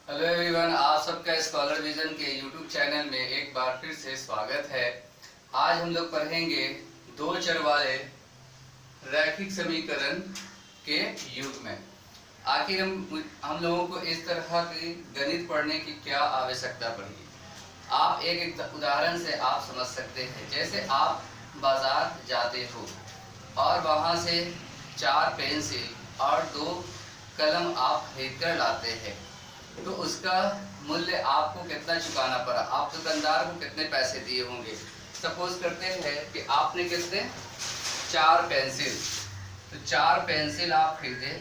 Hello everyone, आप सबका scholar vision के यूट्यूब चैनल में एक बार फिर से स्वागत है। आज हम लोग पढ़ेंगे दो चर वाले रैखिक समीकरण के युग में। आखिर हम लोगों को इस तरह की गणित पढ़ने की क्या आवश्यकता पड़ी। आप एक उदाहरण से आप समझ सकते हैं। जैसे आप बाजार जाते हो और वहाँ से 4 पेंसिल और 2 कलम आप खरीद कर लाते हैं, तो उसका मूल्य आपको कितना चुकाना पड़ा, आप दुकानदार को कितने पैसे दिए होंगे। सपोज करते हैं कि आपने कितने 4 पेंसिल, तो 4 पेंसिल आप खरीदे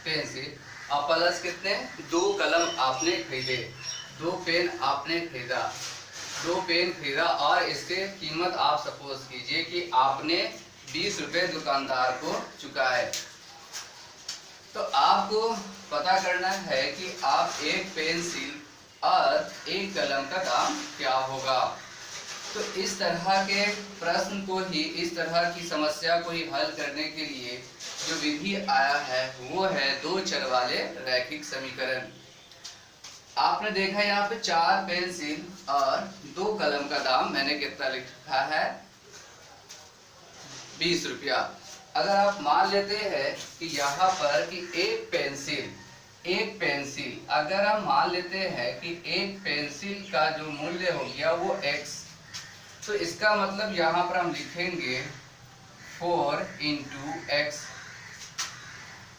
पेंसिल और प्लस कितने 2 कलम आपने खरीदे, 2 पेन आपने खरीदा, 2 पेन खरीदा और इसके कीमत आप सपोज कीजिए कि आपने 20 रुपये दुकानदार को चुकाए। तो आपको पता करना है कि आप एक पेंसिल और एक कलम का दाम क्या होगा। तो इस तरह के प्रश्न को ही, इस तरह की समस्या को ही हल करने के लिए जो विधि आया है वो है दो चर वाले रैखिक समीकरण। आपने देखा यहाँ पे 4 पेंसिल और 2 कलम का दाम मैंने कितना लिखा है, 20 रुपया। अगर आप मान लेते हैं कि यहाँ पर कि एक पेंसिल अगर हम मान लेते हैं कि एक पेंसिल का जो मूल्य हो गया वो x, तो इसका मतलब यहाँ पर हम लिखेंगे 4 × x।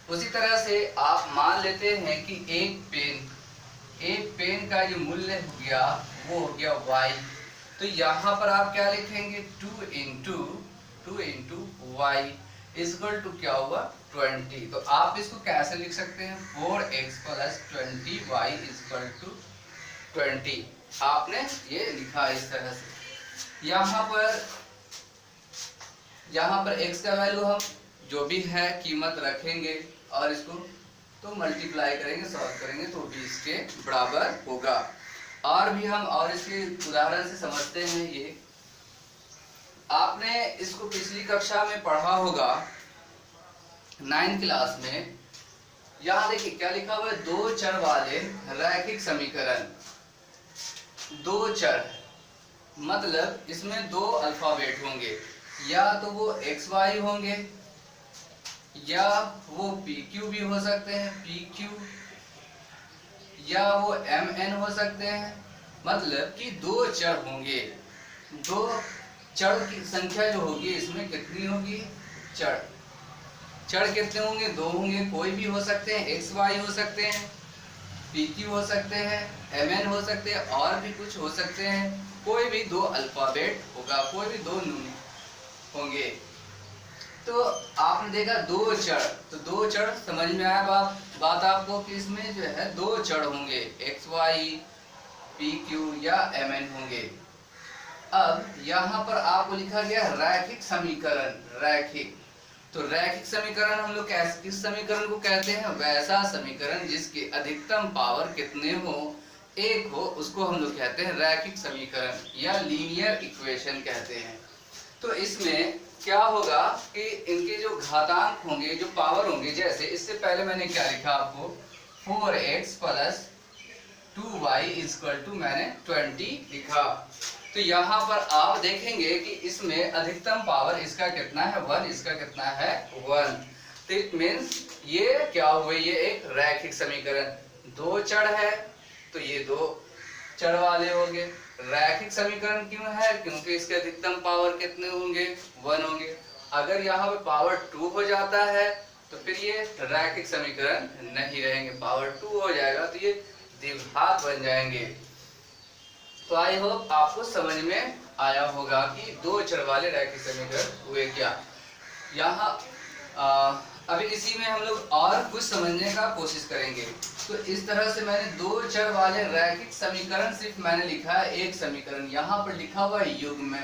उसी तरह से आप मान लेते हैं कि एक पेन का जो मूल्य हो गया वो हो गया y, तो यहाँ पर आप क्या लिखेंगे 2 × y इक्वल टू क्या हुआ 20। तो आप इसको कैसे लिख सकते हैं 4x + 20y इक्वल टू 20। आपने ये लिखा इस तरह से। यहाँ पर x का वैल्यू हम जो भी है कीमत रखेंगे और इसको तो मल्टीप्लाई करेंगे, सॉल्व करेंगे तो 20 के बराबर होगा। और भी हम और इसके उदाहरण से समझते हैं। ये आपने इसको पिछली कक्षा में पढ़ा होगा 9th क्लास में। यहाँ देखिए क्या लिखा हुआ है, दो चर वाले रैखिक समीकरण। 2 चर मतलब इसमें 2 अल्फाबेट होंगे, या तो वो xy होंगे या वो pq भी हो सकते हैं, pq, या वो mn हो सकते हैं। मतलब कि 2 चर होंगे। 2 चर की संख्या जो होगी इसमें कितनी होगी, चर कितने होंगे, 2 होंगे। कोई भी हो सकते हैं, xy हो सकते हैं, pq हो सकते हैं, mn हो सकते हैं, और भी कुछ हो सकते हैं। कोई भी 2 अल्फाबेट होगा, कोई भी 2 न्यून होंगे। तो आपने देखा 2 चर, तो 2 चर समझ में आया बात आपको कि इसमें जो है 2 चर होंगे, xy, pq या mn होंगे। अब यहाँ पर आपको लिखा गया रैखिक समीकरण। रैखिक, तो रैखिक समीकरण हम लोग किस समीकरण को कहते हैं, वैसा समीकरण जिसकी अधिकतम पावर कितने हो, 1 हो, उसको हम लोग कहते हैं रैखिक समीकरण या लीनियर इक्वेशन कहते हैं। तो इसमें क्या होगा कि इनके जो घातांक होंगे, जो पावर होंगे, जैसे इससे पहले मैंने क्या लिखा आपको 4x + 2y इक्वल टू मैंने 20 लिखा। तो यहाँ पर आप देखेंगे कि इसमें अधिकतम पावर इसका कितना है 1, इसका कितना है 1। तो इट मीन्स ये क्या हुए, ये एक रैखिक समीकरण। 2 चर है तो ये 2 चर वाले होंगे। रैखिक समीकरण क्यों है, क्योंकि इसके अधिकतम पावर कितने होंगे 1 होंगे। अगर यहाँ पे पावर 2 हो जाता है तो फिर ये रैखिक समीकरण नहीं रहेंगे, पावर 2 हो जाएगा तो ये द्विघात बन जाएंगे। तो आई होप आपको समझ में आया होगा कि 2 चर वाले रैखिक समीकरण हुए क्या। यहाँ अभी इसी में हम लोग और कुछ समझने का कोशिश करेंगे। तो इस तरह से मैंने 2 चर वाले रैखिक समीकरण सिर्फ मैंने लिखा है एक समीकरण। यहाँ पर लिखा हुआ है युग्म,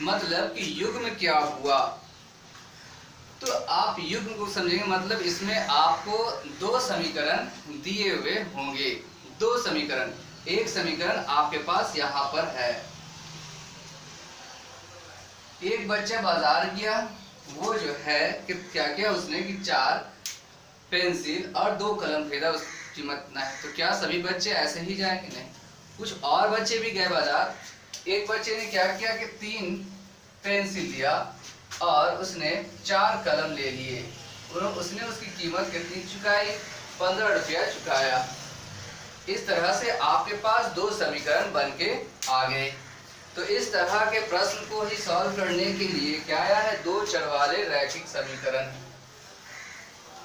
मतलब कि युग्म क्या हुआ। तो आप युग्म को समझेंगे, मतलब इसमें आपको 2 समीकरण दिए हुए होंगे। 2 समीकरण, एक समीकरण आपके पास यहाँ पर है। एक बच्चा बाजार गया, वो जो है कि क्या किया उसने कि 4 पेंसिल और 2 कलम खरीदा कीमत इतना है। तो क्या सभी बच्चे ऐसे ही जाएंगे? नहीं, कुछ और बच्चे भी गए बाजार। एक बच्चे ने क्या किया कि 3 पेंसिल लिया और उसने 4 कलम ले लिए। उसने उसकी कीमत कितनी चुकाई? 15 रुपया चुकाया। इस तरह से आपके पास 2 समीकरण बन के आ गए। तो इस तरह के प्रश्न को ही सॉल्व करने के लिए क्या आया है? 2 चर वाले रैखिक समीकरण।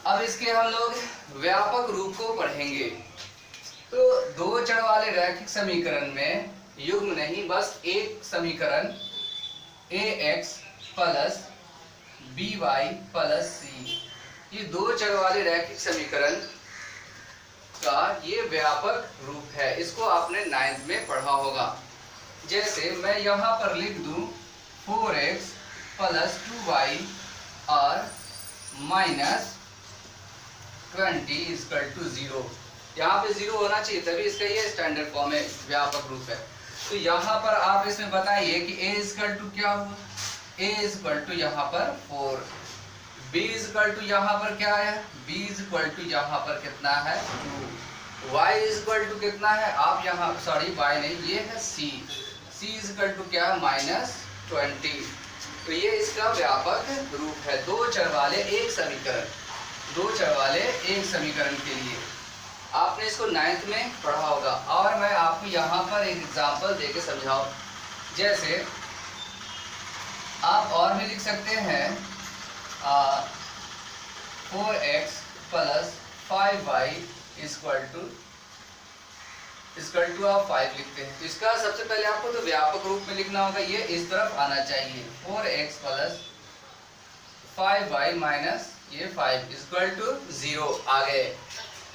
अब इसके हम लोग व्यापक रूप को पढ़ेंगे। तो 2 चर वाले रैखिक समीकरण में युग्म नहीं, बस एक समीकरण ax plus by plus c, ये 2 चर वाले रैखिक समीकरण का ये व्यापक रूप है। इसको आपने 9th में पढ़ा होगा। जैसे मैं यहाँ पर लिख दूं 4x प्लस 2y और माइनस 20 इक्वल टू 0। यहाँ पे 0 होना चाहिए, तभी इसका ये स्टैंडर्ड फॉर्म है, व्यापक रूप है। तो यहाँ पर आप इसमें बताइए कि a इक्वल टू क्या हुआ? a इक्वल टू यहाँ पर 4, b इक्वल टू यहाँ पर क्या है? b इक्वल टू यहाँ पर कितना है? 2, y इक्वल टू कितना है? आप यहाँ सॉरी y नहीं, ये है c इक्वल टू क्या है? माइनस 20। तो ये इसका व्यापक रूप है। 2 चर वाले एक समीकरण, 2 चर वाले एक समीकरण के लिए आपने इसको 9th में पढ़ा होगा। और मैं आपको यहाँ पर एक एग्जांपल देके समझाऊं। जैसे आप और भी लिख सकते हैं 4x plus 5y equal to आप 5 लिखते हैं। तो इसका सबसे पहले आपको तो व्यापक रूप में लिखना होगा, ये इस तरफ आना चाहिए। 4x प्लस 5y माइनस ये 5 इक्वल टू 0 आ गए।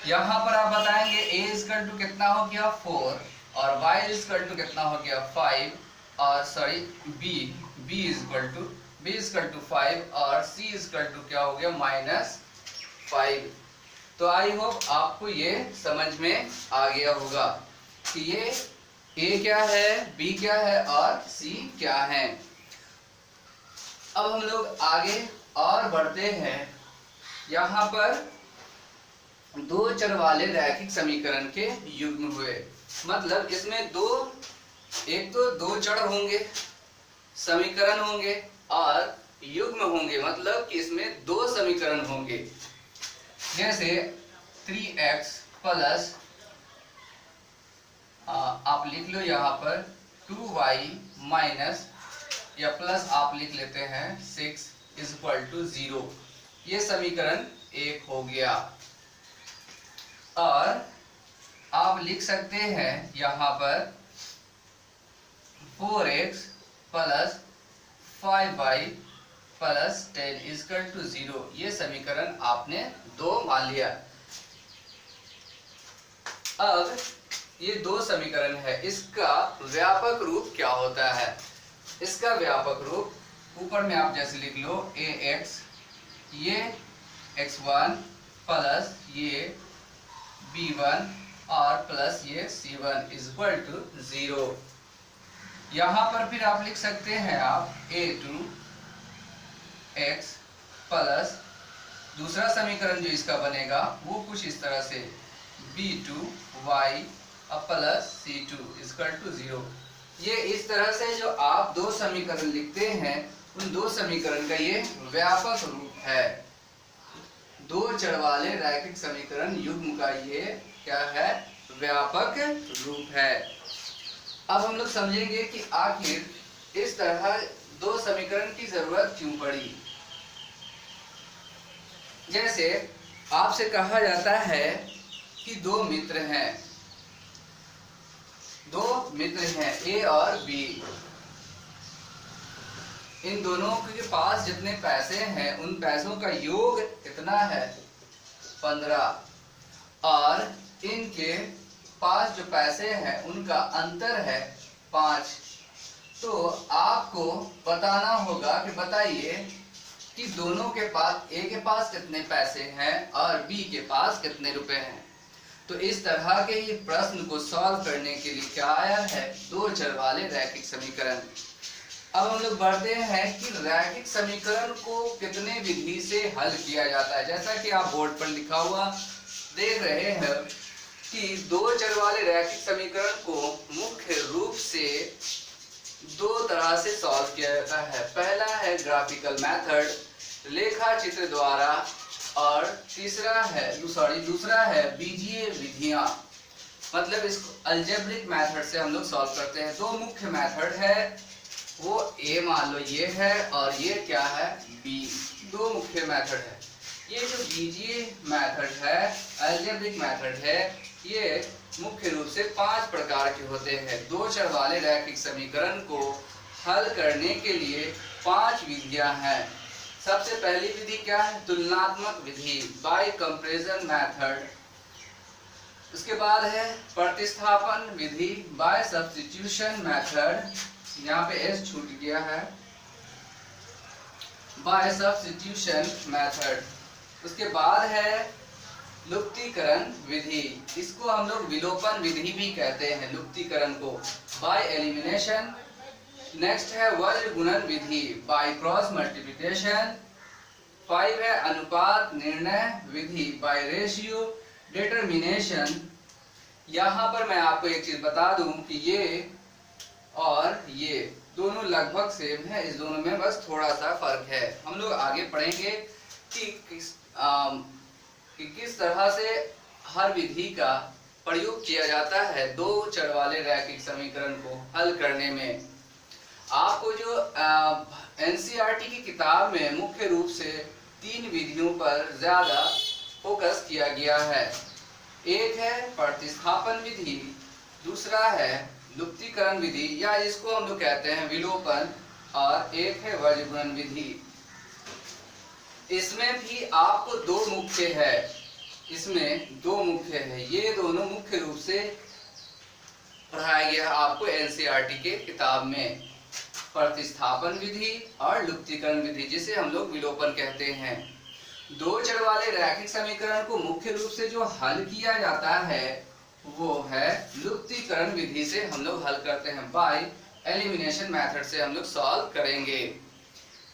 यहाँ पर आप बताएंगे a इक्वल टू कितना हो गया? 4 और y इक्वल टू कितना हो गया? 5 और सॉरी b इक्वल टू 5 और c इक्वल टू क्या हो गया? माइनस 5। तो आई होप आपको ये समझ में आ गया होगा कि ये a क्या है, b क्या है और c क्या है। अब हम लोग आगे और बढ़ते हैं। यहाँ पर 2 चर वाले रैखिक समीकरण के युग्म हुए, मतलब इसमें एक तो 2 चर होंगे, समीकरण होंगे और युग्म होंगे, मतलब कि इसमें 2 समीकरण होंगे। जैसे 3x प्लस आप लिख लो यहाँ पर 2y माइनस या प्लस आप लिख लेते हैं 6 इक्वल टू 0। ये समीकरण 1 हो गया। और आप लिख सकते हैं यहाँ पर 4x plus 5y plus 10 equal to 0। ये समीकरण आपने 2 मान लिया। अब ये 2 समीकरण है, इसका व्यापक रूप क्या होता है? इसका व्यापक रूप ऊपर में आप जैसे लिख लो ax, ये x1 प्लस ये b1 और प्लस ये c1 इक्वल टू 0। यहाँ पर फिर आप लिख सकते हैं आप a2 x प्लस दूसरा समीकरण जो इसका बनेगा वो कुछ इस तरह से b2 y plus c2 equal to 0। ये इस तरह से जो आप 2 समीकरण लिखते हैं, उन 2 समीकरण का ये व्यापक रूप है। 2 चर वाले रैखिक समीकरण युग्म का ये क्या है? व्यापक रूप है। अब हम लोग समझेंगे कि आखिर इस तरह 2 समीकरण की जरूरत क्यों पड़ी। जैसे आपसे कहा जाता है कि 2 मित्र हैं, 2 मित्र हैं A और B। इन दोनों के पास जितने पैसे हैं उन पैसों का योग कितना है? 15। और इनके पास जो पैसे हैं उनका अंतर है 5। तो आपको बताना होगा कि बताइए कि दोनों के पास, A के पास कितने पैसे हैं और B के पास कितने रुपए हैं। तो इस तरह के ये प्रश्न को सॉल्व करने के लिए क्या आया है? 2 चर वाले रैखिक समीकरण। अब हम लोग बढ़ते हैं कि रैखिक समीकरण को कितने विधि से हल किया जाता है। जैसा कि आप बोर्ड पर लिखा हुआ देख रहे हैं कि दो चर वाले रैखिक समीकरण को मुख्य रूप से दो तरह से सॉल्व किया जाता है। पहला है ग्राफिकल मेथड, रेखा चित्र द्वारा, और दूसरा है बीजीय विधियां, मतलब इसको अलजेब्रिक मेथड से हम लोग सॉल्व करते हैं। दो मुख्य मेथड है, वो ए मान लो ये है और ये क्या है बी, दो मुख्य मेथड है। ये जो बीजीय मेथड है, अलजेब्रिक मेथड है, ये मुख्य रूप से 5 प्रकार के होते हैं। दो चर वाले रैखिक समीकरण को हल करने के लिए 5 विधियां हैं। सबसे पहली विधि क्या है? तुलनात्मक विधि, बाय कंपैरिजन मेथड। उसके बाद है प्रतिस्थापन विधि, बाय सब्स्टिट्यूशन मेथड, यहाँ पे एस छूट गया है, बाय सब्स्टिट्यूशन मेथड। उसके बाद है लुप्तीकरण विधि, इसको हम लोग विलोपन विधि भी कहते हैं, लुप्तीकरण को, बाय एलिमिनेशन। नेक्स्ट है वज्र गुणन विधि, बाय क्रॉस मल्टीप्लिकेशन। 5 है अनुपात निर्णय विधि, बाय रेशियो डिटरमिनेशन। यहाँ पर मैं आपको एक चीज बता दूं कि ये और ये दोनों लगभग सेम है, इस दोनों में बस थोड़ा सा फर्क है। हम लोग आगे पढ़ेंगे कि किस तरह से हर विधि का प्रयोग किया जाता है दो चर वाले रैखिक समीकरण को हल करने में। आपको जो एनसीईआरटी की किताब में मुख्य रूप से 3 विधियों पर ज्यादा फोकस किया गया है। एक है प्रतिस्थापन विधि, दूसरा है लुप्तीकरण विधि या जिसको हम लोग कहते हैं विलोपन, और एक है वज्र गुणन विधि। इसमें भी आपको 2 मुख्य है, इसमें 2 मुख्य है, ये दोनों मुख्य रूप से पढ़ाया गया आपको एनसीईआरटी के किताब में, प्रतिस्थापन विधि और लुप्तीकरण विधि, जिसे हम लोग विलोपन कहते हैं। दो चर वाले रैखिक समीकरण को मुख्य रूप से जो हल किया जाता है वो है लुप्तीकरण विधि से हम लोग हल करते हैं, बाय एलिमिनेशन मेथड से हम लोग सॉल्व करेंगे,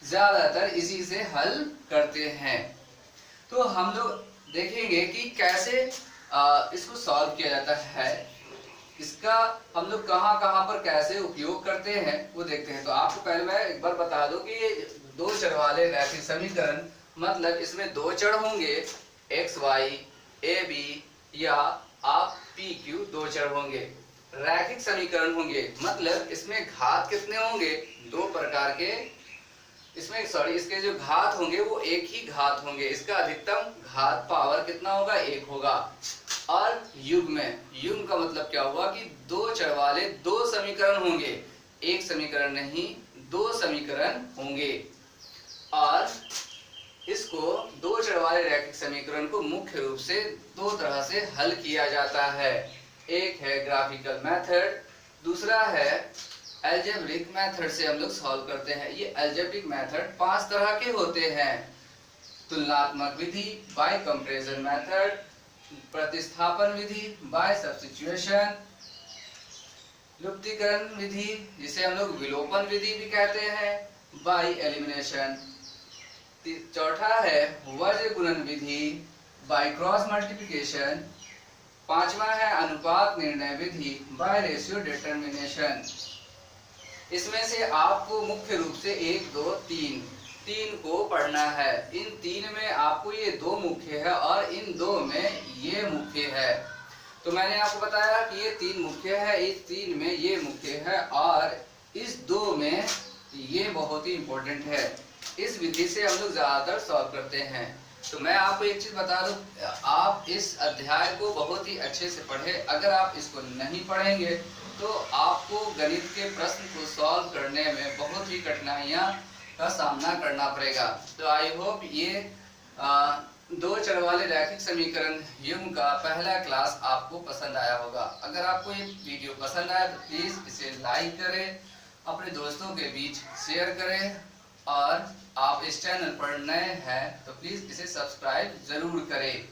ज्यादातर इसी से हल करते हैं। तो हम लोग देखेंगे कि कैसे इसको सॉल्व किया जाता है, इसका हम लोग कहाँ पर कैसे उपयोग करते हैं वो देखते हैं। तो आपको पहले मैं एक बार बता दूं कि ये दो चर वाले रैखिक समीकरण, मतलब इसमें 2 चर होंगे, एक्स वाई ए बी, या आप पी क्यू, 2 चर होंगे। रैखिक समीकरण होंगे, मतलब इसमें घात कितने होंगे? 2 प्रकार के, इसके जो घात होंगे वो एक ही घात होंगे, इसका अधिकतम घात पावर कितना होगा? 1 होगा। और युग्म का मतलब क्या हुआ कि 2 चर वाले 2 समीकरण होंगे, एक समीकरण नहीं 2 समीकरण होंगे। और इसको 2 चर वाले रैखिक समीकरण को मुख्य रूप से 2 तरह से हल किया जाता है। एक है ग्राफिकल मेथड, दूसरा है अलजेब्रिक मेथड से हम लोग सॉल्व करते हैं। ये अलजेब्रिक मेथड 5 तरह के होते हैं, तुलनात्मक विधि, बाय कंपैरिजन मेथड, प्रतिस्थापन विधि, बाय सब्स्टिट्यूशन, लुप्तीकरण विधि जिसे हम लोग विलोपन विधि भी कहते हैं, बाय एलिमिनेशन। चौथा है वज्र गुणन विधि, बाय क्रॉस मल्टीप्लिकेशन। 5वां है अनुपात निर्णय विधि, बाय रेशियो डिटरमिनेशन। इसमें से आपको मुख्य रूप से 1, 2, 3 को पढ़ना है। इन 3 में आपको ये 2 मुख्य है और इन 2 में ये मुख्य है। तो मैंने आपको बताया कि ये 3 मुख्य है, इस 3 में ये मुख्य है और इस 2 में ये बहुत ही इंपॉर्टेंट है। इस विधि से हम लोग ज्यादातर सॉल्व करते हैं। तो मैं आपको एक चीज बता दूं, आप इस अध्याय को बहुत ही अच्छे से पढ़ें। अगर आप इसको नहीं पढ़ेंगे तो आपको गणित के प्रश्न को सॉल्व करने में बहुत ही कठिनाइयां का सामना करना पड़ेगा। तो आई होप ये 2 चर वाले रैखिक समीकरण युग्म का पहला क्लास आपको पसंद आया होगा। अगर आपको ये वीडियो पसंद आया तो प्लीज इसे लाइक करें, अपने दोस्तों के बीच शेयर करें, और आप इस चैनल पर नए हैं तो प्लीज इसे सब्सक्राइब जरूर करें।